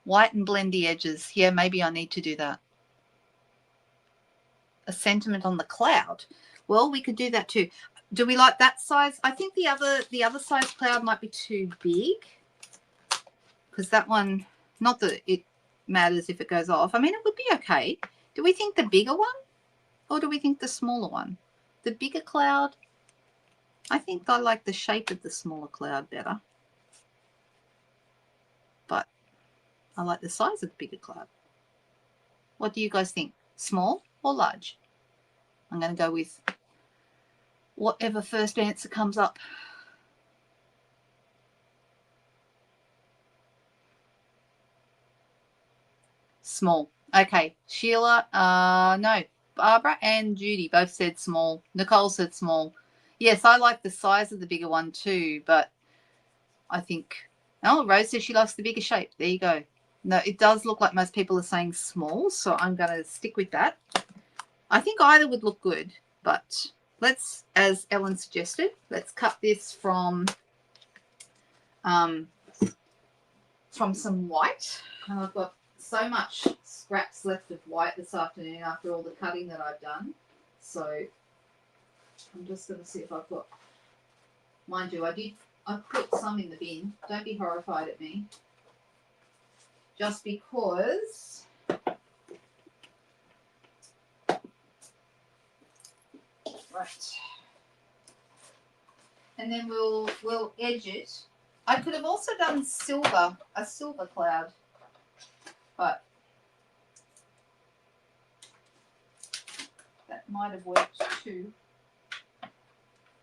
White and blendy edges. Yeah, maybe I need to do that. A sentiment on the cloud. Well, we could do that too. Do we like that size? I think the other size cloud might be too big, because that one, not that it matters if it goes off. I mean, it would be okay. Do we think the bigger one or do we think the smaller one? The bigger cloud? I think I like the shape of the smaller cloud better, but I like the size of the bigger cloud. What do you guys think? Small or large? I'm going to go with whatever first answer comes up. Small. Okay. Sheila, no. Barbara and Judy both said small. Nicole said small. Yes, I like the size of the bigger one too, but I think, oh, Rose says she likes the bigger shape. There you go. No, it does look like most people are saying small, so I'm going to stick with that. I think either would look good, but let's, as Ellen suggested, let's cut this from some white. And I've got so much scraps left of white this afternoon after all the cutting that I've done. So I'm just going to see if I've got, mind you, I put some in the bin. Don't be horrified at me. Just because right. And then we'll edge it. I could have also done a silver cloud, but that might have worked too.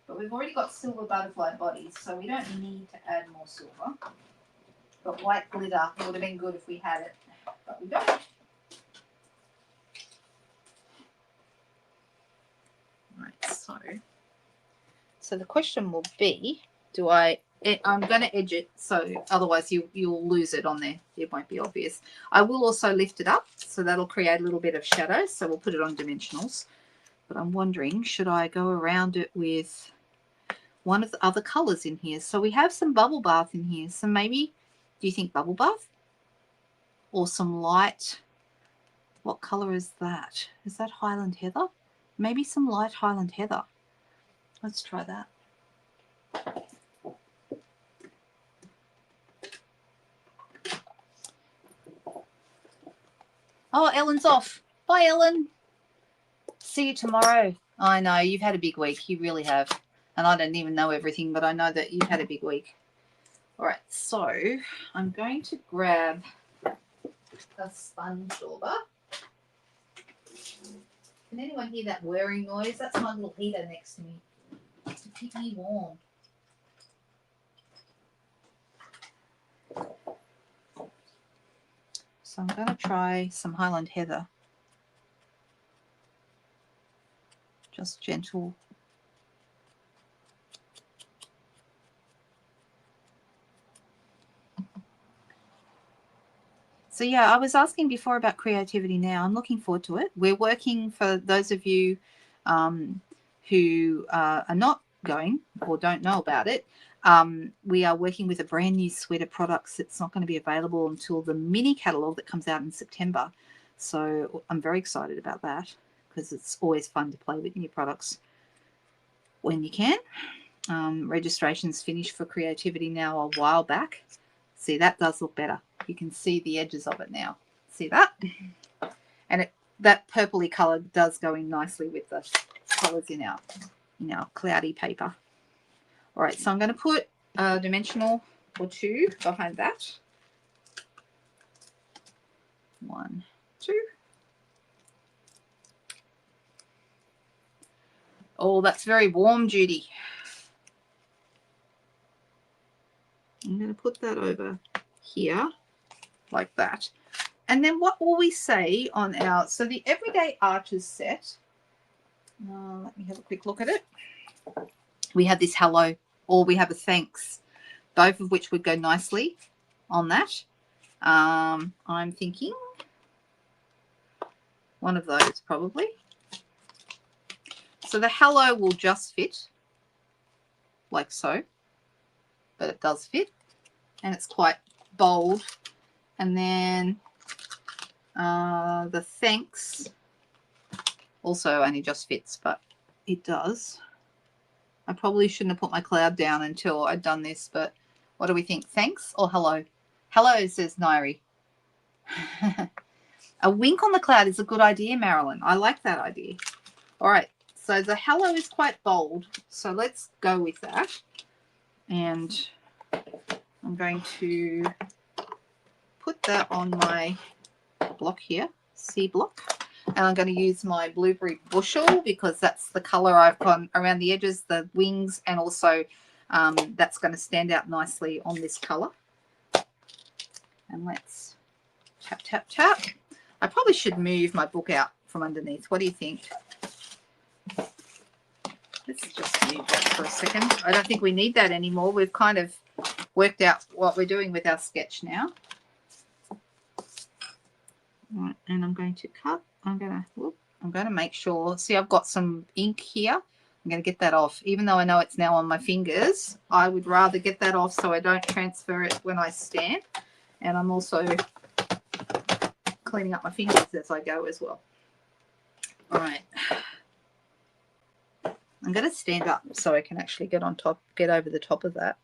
But we've already got silver butterfly bodies, so we don't need to add more silver. But white glitter would have been good if we had it, but we don't. Right, so the question will be, I'm going to edge it, so otherwise you'll lose it on there. It won't be obvious. I will also lift it up, so that'll create a little bit of shadow, so we'll put it on dimensionals. But I'm wondering, should I go around it with one of the other colors in here? So we have some bubble bath in here, so maybe, do you think bubble bath? Or some light, what color is that? Is that Highland Heather? Maybe some light Highland Heather. Let's try that. Oh, Ellen's off. Bye, Ellen. See you tomorrow. I know, you've had a big week. You really have. And I don't even know everything, but I know that you've had a big week. All right, so I'm going to grab a sponge dauber. Can anyone hear that whirring noise? That's my little heater next to me to keep me warm. So I'm going to try some Highland Heather. Just gentle. So yeah, I was asking before about creativity now. I'm looking forward to it. We're working, for those of you who are not going or don't know about it, we are working with a brand new suite of products. It's not going to be available until the mini catalogue that comes out in September. So I'm very excited about that because it's always fun to play with new products when you can. Registration's finished for creativity now a while back. See, that does look better. You can see the edges of it now. See that? And that purpley colour does go in nicely with the colours in our cloudy paper. All right, so I'm going to put a dimensional or two behind that. 1, 2. Oh, that's very warm, Judy. I'm going to put that over here like that. And then what will we say on our, so the Everyday Arches set, let me have a quick look at it. We have this hello, or we have a thanks, both of which would go nicely on that. I'm thinking one of those probably. So the hello will just fit like so, but it does fit and it's quite bold. And then the thanks also only just fits, but it does. I probably shouldn't have put my cloud down until I'd done this, but what do we think? Thanks or hello? Hello, says Nairi. A wink on the cloud is a good idea, Marilyn. I like that idea. All right, so the hello is quite bold, so let's go with that. And I'm going to put that on my block here, C block. And I'm going to use my blueberry bushel because that's the colour I've got around the edges, the wings, and also that's going to stand out nicely on this colour. And let's tap, tap, tap. I probably should move my book out from underneath. What do you think? Let's just move that for a second. I don't think we need that anymore. We've kind of worked out what we're doing with our sketch now. Right, and I'm going to cut. I'm going to make sure. See, I've got some ink here. I'm going to get that off. Even though I know it's now on my fingers, I would rather get that off so I don't transfer it when I stand. And I'm also cleaning up my fingers as I go as well. All right. I'm going to stand up so I can actually get on top, get over the top of that.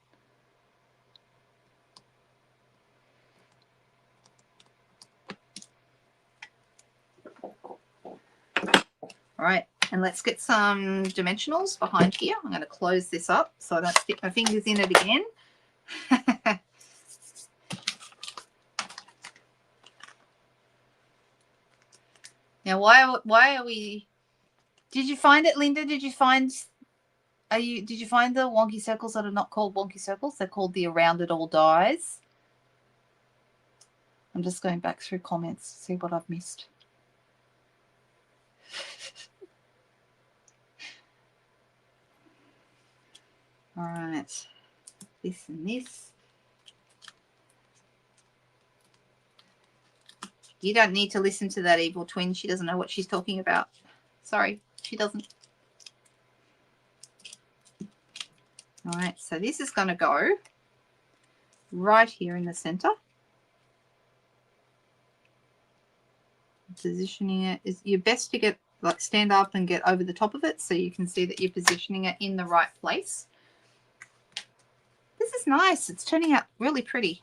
All right, and let's get some dimensionals behind here. I'm going to close this up so I don't stick my fingers in it again. Now, why are we? Did you find it, Linda? Did you find? Did you find the wonky circles that are not called wonky circles? They're called the around it all dies. I'm just going back through comments to see what I've missed. All right, this and this. You don't need to listen to that evil twin. She doesn't know what she's talking about. Sorry, she doesn't. All right, so this is going to go right here in the center. Positioning it is your best to get, like, stand up and get over the top of it so you can see that you're positioning it in the right place. This is nice. It's turning out really pretty.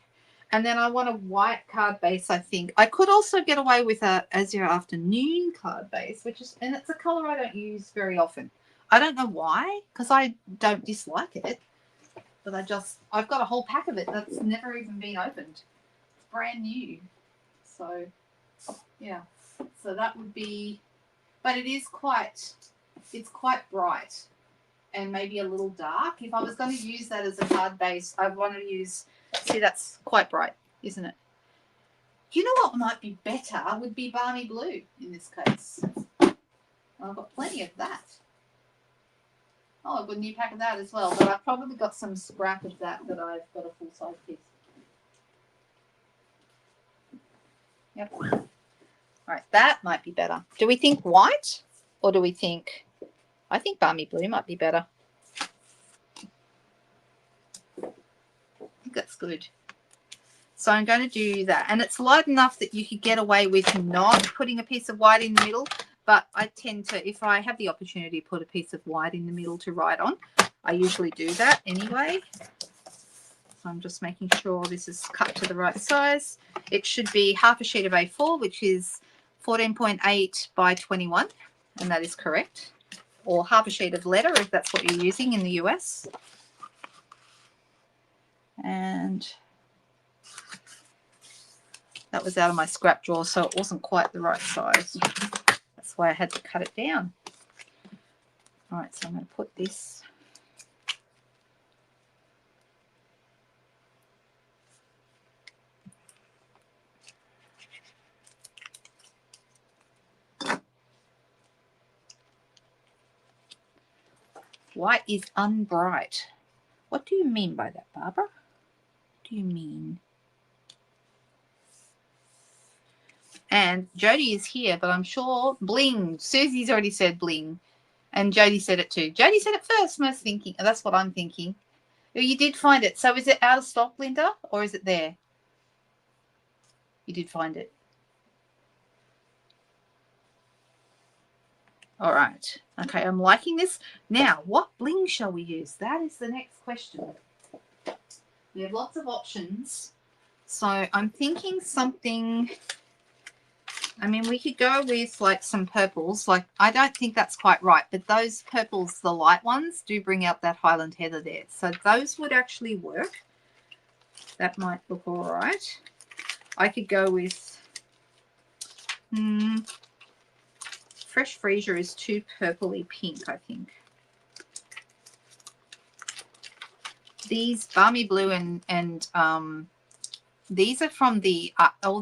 And then I want a white card base, I think. I could also get away with a Azure Afternoon card base, and it's a color I don't use very often. I don't know why, because I don't dislike it, but I've got a whole pack of it that's never even been opened. It's brand new. So, yeah. So that would be, but it's quite bright and maybe a little dark. If I was going to use that as a card base, I'd want to use, see, that's quite bright, isn't it? You know what might be better would be balmy blue in this case. I've got plenty of that. Oh, I've got a new pack of that as well, but I've probably got some scrap of that I've got a full-size piece. Yep. All right, that might be better. Do we think white or do we think, I think balmy blue might be better. I think that's good. So I'm going to do that. And it's light enough that you could get away with not putting a piece of white in the middle. But I tend to, if I have the opportunity to put a piece of white in the middle to write on, I usually do that anyway. So I'm just making sure this is cut to the right size. It should be half a sheet of A4, which is 14.8 by 21. And that is correct. Or half a sheet of letter if that's what you're using in the US. And that was out of my scrap drawer, so it wasn't quite the right size. That's why I had to cut it down. All right, so I'm going to put this. White is unbright. What do you mean by that, Barbara? What do you mean? And Jody is here, but I'm sure bling. Susie's already said bling. And Jody said it too. Jody said it first, and I was thinking, that's what I'm thinking. You did find it. So is it out of stock, Linda, or is it there? You did find it. All right. Okay, I'm liking this. Now, what bling shall we use? That is the next question. We have lots of options. So I'm thinking something, I mean, we could go with like some purples. Like, I don't think that's quite right, but those purples, the light ones, do bring out that Highland Heather there. So those would actually work. That might look all right. I could go with, Fresh Freesia is too purpley pink, I think. These Balmy Blue and these are from the,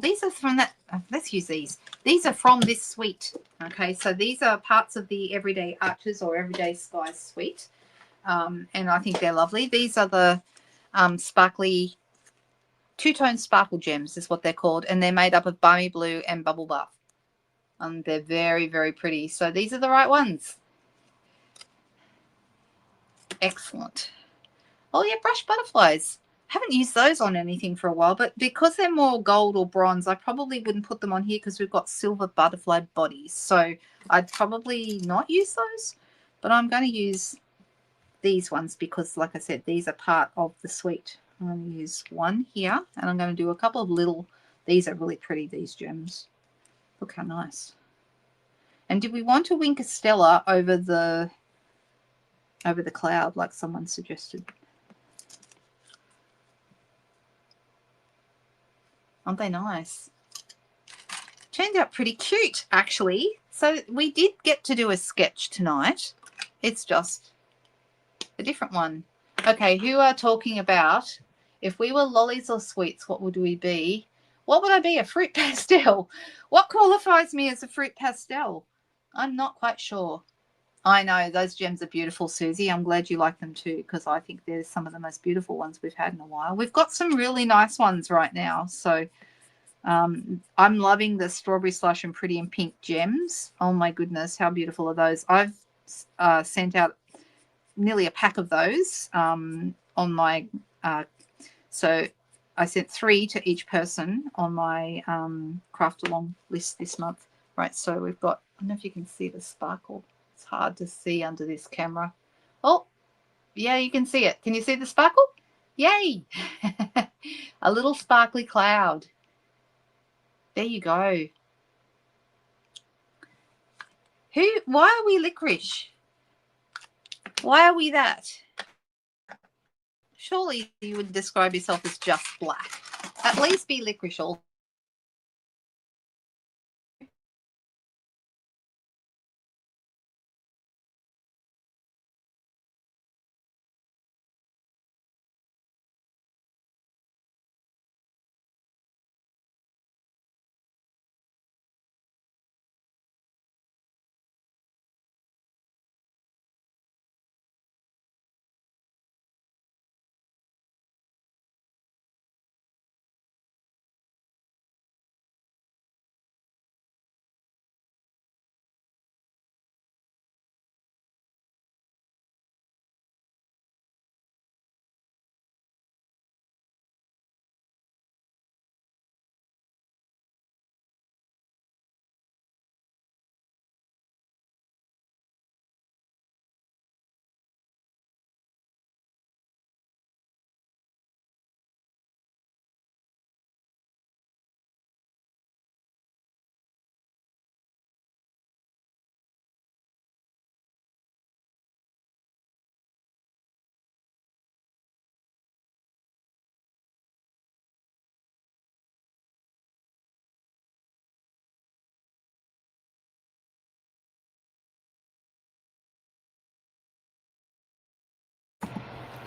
these are from that, let's use these. These are from this suite, okay? So these are parts of the Everyday Arches or Everyday Skies suite, and I think they're lovely. These are the sparkly, two-tone sparkle gems is what they're called, and they're made up of Balmy Blue and Bubble Bath. They're very, very pretty. So these are the right ones. Excellent. Oh, yeah, brush butterflies. Haven't used those on anything for a while, but because they're more gold or bronze, I probably wouldn't put them on here because we've got silver butterfly bodies. So I'd probably not use those, but I'm going to use these ones because, like I said, these are part of the suite. I'm going to use one here, and I'm going to do a couple of little, these are really pretty, these gems. Look how nice. And did we want to wink a Stella over the cloud like someone suggested? Aren't they nice? Turned out pretty cute, actually. So we did get to do a sketch tonight. It's just a different one. Okay, who are talking about if we were lollies or sweets, what would we be? What would I be? A fruit pastel. What qualifies me as a fruit pastel? I'm not quite sure. I know, those gems are beautiful, Susie. I'm glad you like them too, because I think they're some of the most beautiful ones we've had in a while. We've got some really nice ones right now. So I'm loving the Strawberry Slush and Pretty in Pink gems. Oh my goodness, how beautiful are those? I've sent out nearly a pack of those on my, so I sent 3 to each person on my craft along list this month. Right, so we've got, I don't know if you can see the sparkle. It's hard to see under this camera. Oh, yeah, you can see it. Can you see the sparkle? Yay! A little sparkly cloud. There you go. Why are we licorice? Why are we that? Surely you would describe yourself as just black. At least be licorice all.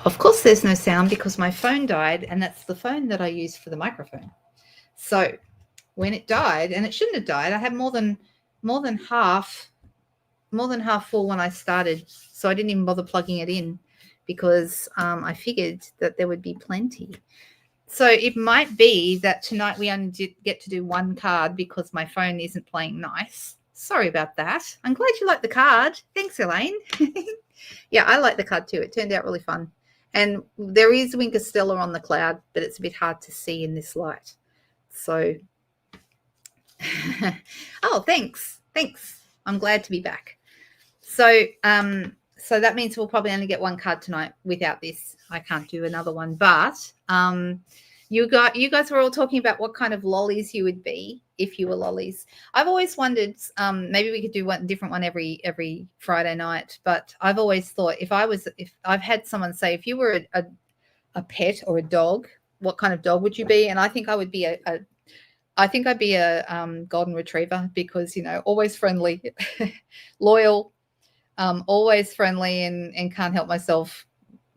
Of course, there's no sound because my phone died, and that's the phone that I use for the microphone. So when it died, and it shouldn't have died, I had more than half full when I started, so I didn't even bother plugging it in because I figured that there would be plenty. So it might be that tonight we only get to do one card because my phone isn't playing nice. Sorry about that. I'm glad you liked the card. Thanks, Elaine. Yeah, I like the card too. It turned out really fun. And there is Winker Stella on the cloud, but it's a bit hard to see in this light. So, oh, thanks. I'm glad to be back. So, so that means we'll probably only get one card tonight without this. I can't do another one, but you guys were all talking about what kind of lollies you would be if you were lollies. I've always wondered, maybe we could do one different one every Friday night. But I've always thought if I've had someone say, if you were a pet or a dog, what kind of dog would you be? And I think I would be I'd be a golden retriever because, always friendly, loyal, always friendly, and can't help myself.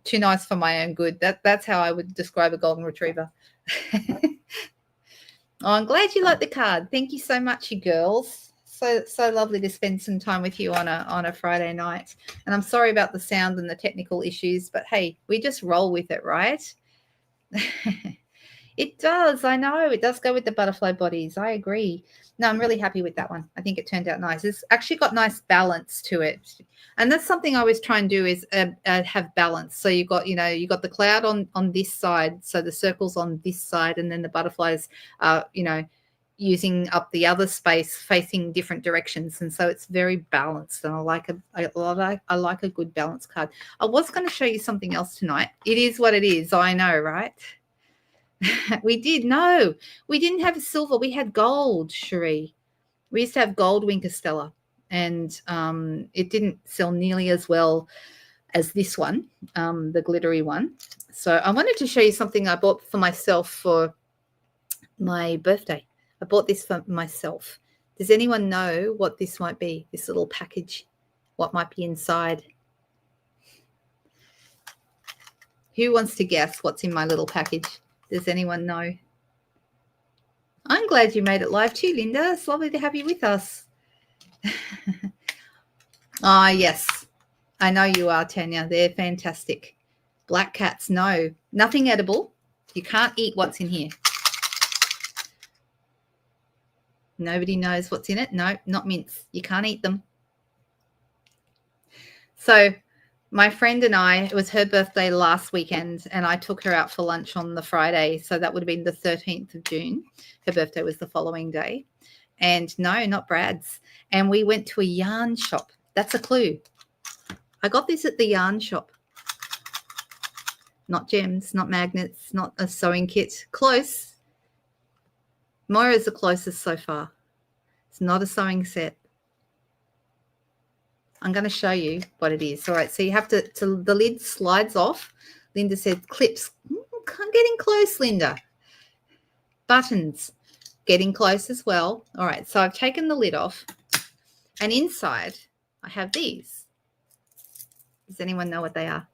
Too nice for my own good. That's how I would describe a golden retriever. Oh, I'm glad you like the card. Thank you so much, you girls. So lovely to spend some time with you on a Friday night. And I'm sorry about the sound and the technical issues, but hey, we just roll with it, right? It does. I know. It does go with the butterfly bodies. I agree. No, I'm really happy with that one. I think it turned out nice. It's actually got nice balance to it. And that's something I always try and do is have balance. So you got the cloud on this side. So the circle's on this side, and then the butterflies are, using up the other space facing different directions. And so it's very balanced. And I like a good balance card. I was going to show you something else tonight. It is what it is. I know, right? We didn't have silver. We had gold, Cherie. We used to have gold Winker Stella, and it didn't sell nearly as well as this one, the glittery one. So I wanted to show you something I bought for myself for my birthday. I bought this for myself. Does anyone know what this might be, this little package? What might be inside? Who wants to guess what's in my little package? Does anyone know? I'm glad you made it live too, Linda. It's lovely to have you with us. Yes. I know you are, Tanya. They're fantastic. Black cats, no. Nothing edible. You can't eat what's in here. Nobody knows what's in it. No, not mints. You can't eat them. So my friend and I, it was her birthday last weekend, and I took her out for lunch on the Friday. So that would have been the 13th of June. Her birthday was the following day. And no, not Brad's. And we went to a yarn shop. That's a clue. I got this at the yarn shop. Not gems, not magnets, not a sewing kit. Close. Moira's the closest so far. It's not a sewing set. I'm going to show you what it is. All right, so you have to the lid slides off. Linda said clips. I'm getting close, Linda. Buttons, getting close as well. All right, so I've taken the lid off, and inside I have these. Does anyone know what they are?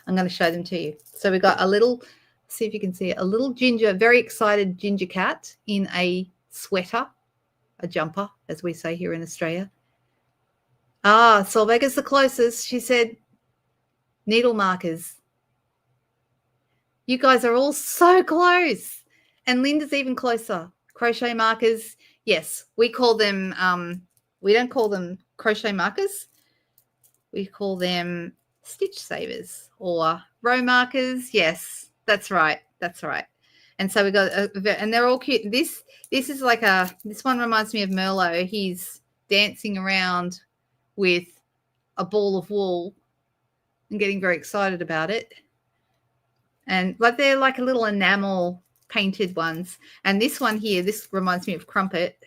I'm going to show them to you. So we've got a little, see if you can see it, a little ginger, very excited ginger cat in a sweater, a jumper, as we say here in Australia. Ah, Solvega's the closest. She said needle markers. You guys are all so close. And Linda's even closer. Crochet markers. Yes, we call them, we don't call them crochet markers. We call them stitch savers or row markers. Yes, that's right. That's right. And so we got, and they're all cute. This is like this one reminds me of Merlot. He's dancing around with a ball of wool and getting very excited about it. And but they're like a little enamel painted ones. And this one here, this reminds me of Crumpet.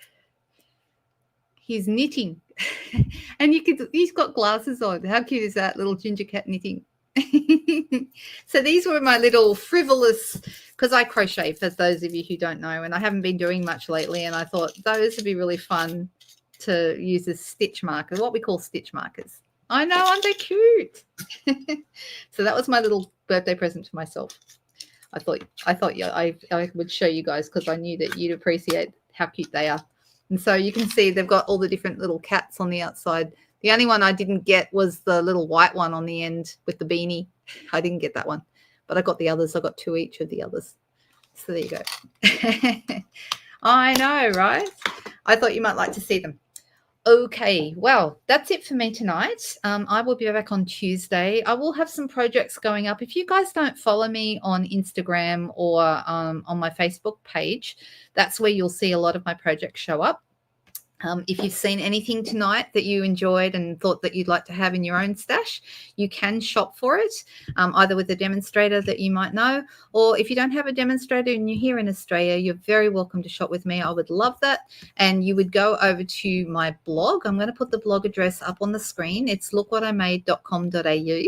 He's knitting. And he's got glasses on. How cute is that, little ginger cat knitting? So these were my little frivolous, because I crochet, for those of you who don't know, and I haven't been doing much lately, and I thought those would be really fun to use as stitch markers, what we call stitch markers. I know, aren't they cute? So that was my little birthday present to myself. I thought I would show you guys because I knew that you'd appreciate how cute they are. And so you can see they've got all the different little cats on the outside. The only one I didn't get was the little white one on the end with the beanie. I didn't get that one, but I got the others. I got 2 each of the others. So there you go. I know, right? I thought you might like to see them. Okay, well, that's it for me tonight. I will be back on Tuesday. I will have some projects going up. If you guys don't follow me on Instagram or on my Facebook page, that's where you'll see a lot of my projects show up. If you've seen anything tonight that you enjoyed and thought that you'd like to have in your own stash, you can shop for it, either with a demonstrator that you might know, or if you don't have a demonstrator and you're here in Australia, you're very welcome to shop with me. I would love that. And you would go over to my blog. I'm going to put the blog address up on the screen. It's lookwhatimade.com.au.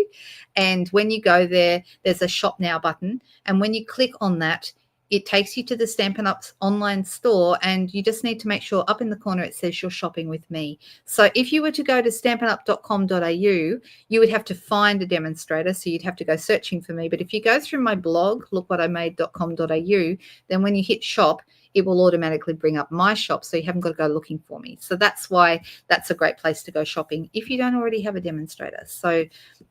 And when you go there, there's a shop now button. And when you click on that, it takes you to the Stampin' Up's online store, and you just need to make sure up in the corner it says you're shopping with me. So if you were to go to stampinup.com.au, you would have to find a demonstrator, so you'd have to go searching for me. But if you go through my blog, lookwhatimade.com.au, then when you hit shop, it will automatically bring up my shop, so you haven't got to go looking for me. So that's why that's a great place to go shopping if you don't already have a demonstrator. So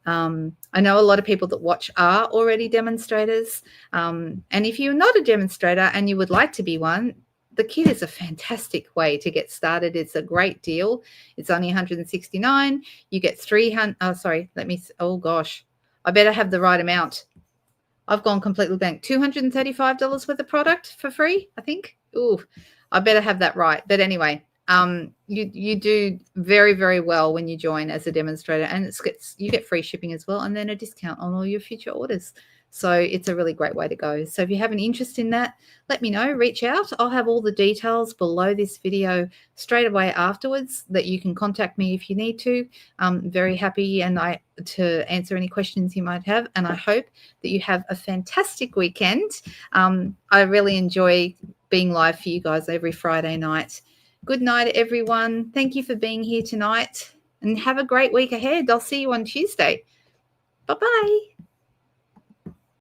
I know a lot of people that watch are already demonstrators. And if you're not a demonstrator and you would like to be one, the kit is a fantastic way to get started. It's a great deal. It's only $169. You get 300. Oh, sorry. Oh, gosh. I better have the right amount. I've gone completely blank. $235 worth of product for free, I think. Ooh, I better have that right. But anyway, you do very, very well when you join as a demonstrator, and you get free shipping as well, and then a discount on all your future orders. So it's a really great way to go. So if you have an interest in that, let me know, reach out. I'll have all the details below this video straight away afterwards that you can contact me if you need to. I'm very happy to answer any questions you might have. And I hope that you have a fantastic weekend. I really enjoy being live for you guys every Friday night. Good night, everyone. Thank you for being here tonight, and have a great week ahead. I'll see you on Tuesday. Bye-bye.